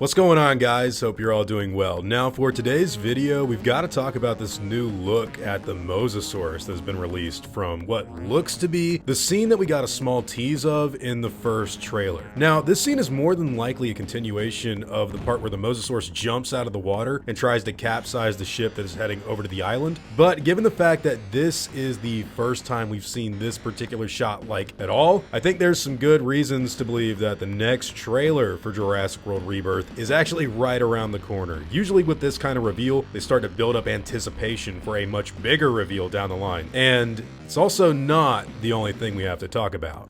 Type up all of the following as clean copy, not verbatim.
What's going on, guys? Hope you're all doing well. Now for today's video, we've got to talk about this new look at the Mosasaurus that's been released from what looks to be the scene that we got a small tease of in the first trailer. Now, this scene is more than likely a continuation of the part where the Mosasaurus jumps out of the water and tries to capsize the ship that is heading over to the island. But given the fact that this is the first time we've seen this particular shot like at all, I think there's some good reasons to believe that the next trailer for Jurassic World Rebirth is actually right around the corner. Usually with this kind of reveal, they start to build up anticipation for a much bigger reveal down the line. And it's also not the only thing we have to talk about.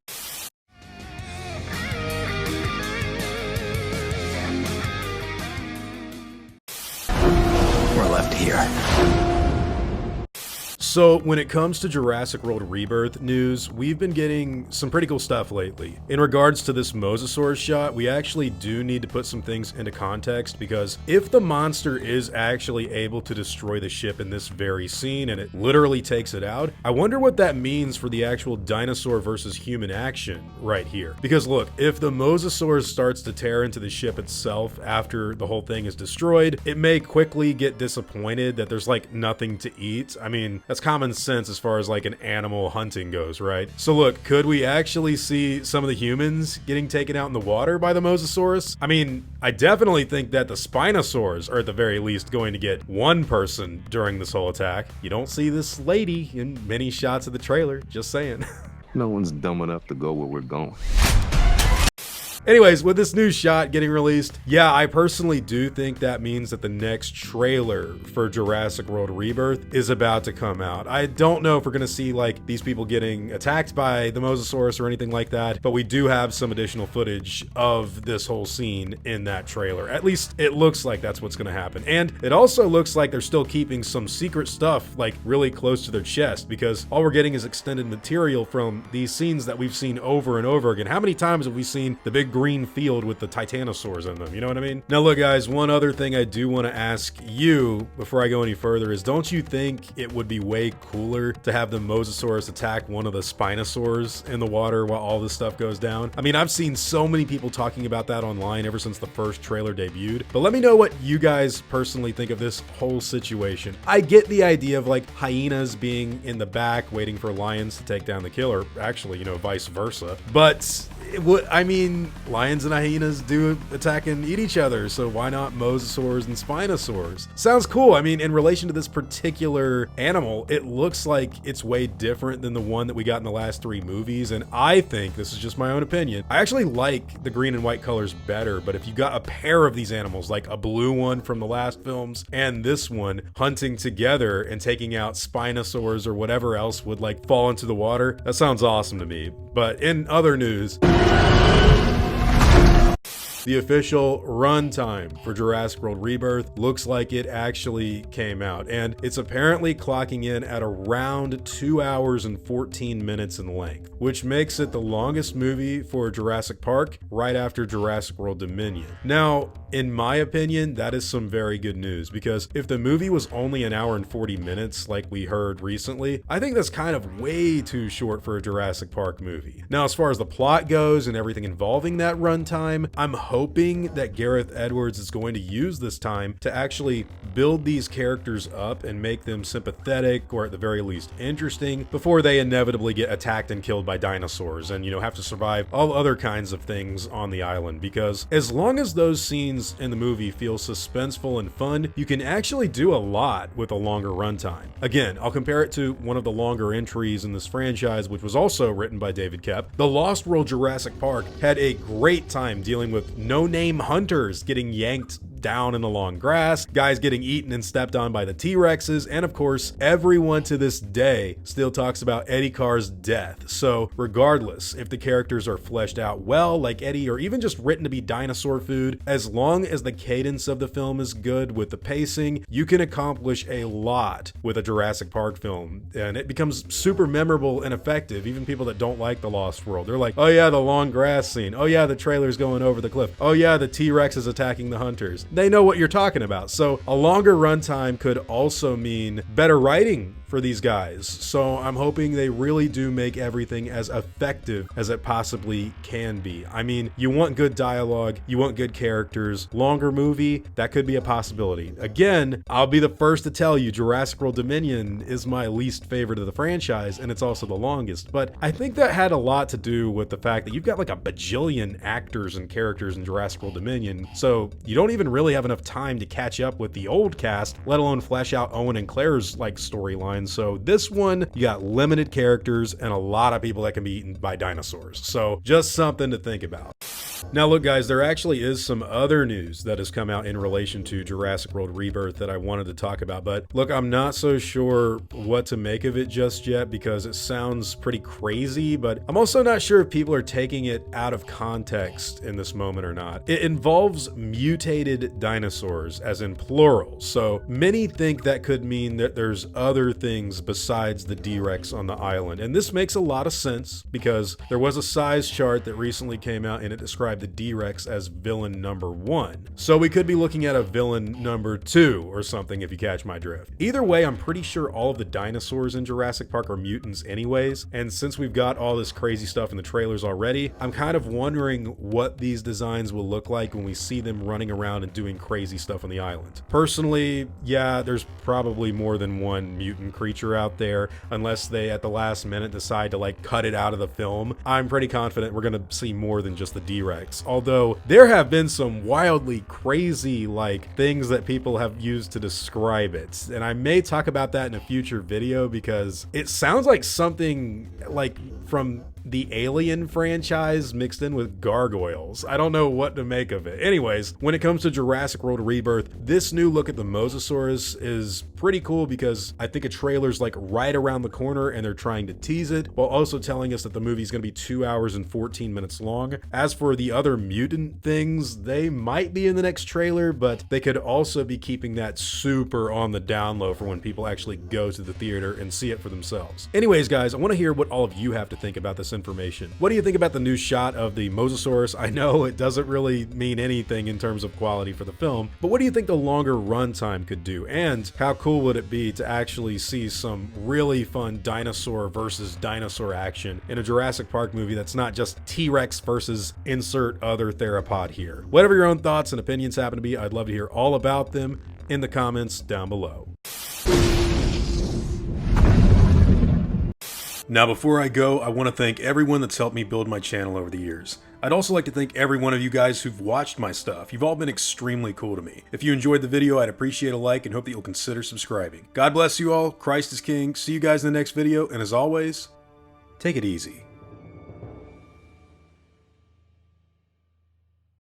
We're left here. So when it comes to Jurassic World Rebirth news, we've been getting some pretty cool stuff lately. In regards to this Mosasaurus shot, we actually do need to put some things into context, because if the monster is actually able to destroy the ship in this very scene and it literally takes it out, I wonder what that means for the actual dinosaur versus human action right here. Because look, if the Mosasaurus starts to tear into the ship itself after the whole thing is destroyed, it may quickly get disappointed that there's like nothing to eat. I mean, that's common sense as far as like an animal hunting goes, right? So look, could we actually see some of the humans getting taken out in the water by the Mosasaurus? I mean, I definitely think that the Spinosaurs are at the very least going to get one person during this whole attack. You don't see this lady in many shots of the trailer, just saying. No one's dumb enough to go where we're going. Anyways, with this new shot getting released, yeah, I personally do think that means that the next trailer for Jurassic World Rebirth is about to come out. I don't know if we're gonna see like these people getting attacked by the Mosasaurus or anything like that, but we do have some additional footage of this whole scene in that trailer. At least it looks like that's what's gonna happen. And it also looks like they're still keeping some secret stuff like really close to their chest, because all we're getting is extended material from these scenes that we've seen over and over again. How many times have we seen the big green field with the titanosaurs in them? You know what I mean? Now look, guys, one other thing I do want to ask you before I go any further is, don't you think it would be way cooler to have the Mosasaurus attack one of the Spinosaurs in the water while all this stuff goes down? I mean, I've seen so many people talking about that online ever since the first trailer debuted, but let me know what you guys personally think of this whole situation. I get the idea of like hyenas being in the back waiting for lions to take down the killer, actually, you know, vice versa, but I mean, lions and hyenas do attack and eat each other, so why not Mosasaurs and Spinosaurs? Sounds cool. I mean, in relation to this particular animal, it looks like it's way different than the one that we got in the last three movies, and I think, this is just my own opinion, I actually like the green and white colors better. But if you got a pair of these animals, like a blue one from the last films and this one, hunting together and taking out Spinosaurs or whatever else would like fall into the water, that sounds awesome to me. But in other news, the official runtime for Jurassic World Rebirth looks like it actually came out, and it's apparently clocking in at around 2 hours and 14 minutes in length, which makes it the longest movie for Jurassic Park right after Jurassic World Dominion. Now, in my opinion, that is some very good news, because if the movie was only an hour and 40 minutes like we heard recently, I think that's kind of way too short for a Jurassic Park movie. Now, as far as the plot goes and everything involving that runtime, I'm hoping that Gareth Edwards is going to use this time to actually build these characters up and make them sympathetic, or at the very least interesting, before they inevitably get attacked and killed by dinosaurs and, you know, have to survive all other kinds of things on the island. Because as long as those scenes in the movie feel suspenseful and fun, you can actually do a lot with a longer runtime. Again, I'll compare it to one of the longer entries in this franchise, which was also written by David Koepp. The Lost World Jurassic Park had a great time dealing with no-name hunters getting yanked down in the long grass, guys getting eaten and stepped on by the T-Rexes, and of course, everyone to this day still talks about Eddie Carr's death. So regardless if the characters are fleshed out well, like Eddie, or even just written to be dinosaur food, as long as the cadence of the film is good with the pacing, you can accomplish a lot with a Jurassic Park film, and it becomes super memorable and effective. Even people that don't like The Lost World, they're like, oh yeah, the long grass scene, oh yeah, the trailer's going over the cliff, oh yeah, the T-Rex is attacking the hunters. They know what you're talking about. So a longer runtime could also mean better writing for these guys. So I'm hoping they really do make everything as effective as it possibly can be. I mean, you want good dialogue, you want good characters, longer movie, that could be a possibility. Again, I'll be the first to tell you Jurassic World Dominion is my least favorite of the franchise, and it's also the longest, but I think that had a lot to do with the fact that you've got like a bajillion actors and characters in Jurassic World Dominion, so you don't even really have enough time to catch up with the old cast, let alone flesh out Owen and Claire's like storyline. So this one, you got limited characters and a lot of people that can be eaten by dinosaurs. So just something to think about. Now look guys, there actually is some other news that has come out in relation to Jurassic World Rebirth that I wanted to talk about, but look, I'm not so sure what to make of it just yet because it sounds pretty crazy, but I'm also not sure if people are taking it out of context in this moment or not. It involves mutated dinosaurs, as in plural, so many think that could mean that there's other things besides the D-Rex on the island, and this makes a lot of sense because there was a size chart that recently came out and it described the D-Rex as villain number 1. So we could be looking at a villain number 2 or something if you catch my drift. Either way, I'm pretty sure all of the dinosaurs in Jurassic Park are mutants anyways, and since we've got all this crazy stuff in the trailers already, I'm kind of wondering what these designs will look like when we see them running around and doing crazy stuff on the island. Personally, yeah, there's probably more than one mutant creature out there, unless they at the last minute decide to like cut it out of the film. I'm pretty confident we're gonna see more than just the D-Rex. Although there have been some wildly crazy like things that people have used to describe it, and I may talk about that in a future video because it sounds like something like from the Alien franchise mixed in with gargoyles. I don't know what to make of it. Anyways, when it comes to Jurassic World Rebirth, this new look at the Mosasaurus is pretty cool because I think a trailer's like right around the corner and they're trying to tease it while also telling us that the movie's gonna be 2 hours and 14 minutes long. As for the other mutant things, they might be in the next trailer, but they could also be keeping that super on the down low for when people actually go to the theater and see it for themselves. Anyways, guys, I want to hear what all of you have to think about this information. What do you think about the new shot of the Mosasaurus? I know it doesn't really mean anything in terms of quality for the film, but what do you think the longer runtime could do? And how cool would it be to actually see some really fun dinosaur versus dinosaur action in a Jurassic Park movie that's not just T-Rex versus insert other theropod here? Whatever your own thoughts and opinions happen to be, I'd love to hear all about them in the comments down below. Now before I go, I want to thank everyone that's helped me build my channel over the years. I'd also like to thank every one of you guys who've watched my stuff. You've all been extremely cool to me. If you enjoyed the video, I'd appreciate a like and hope that you'll consider subscribing. God bless you all, Christ is King, see you guys in the next video, and as always, take it easy.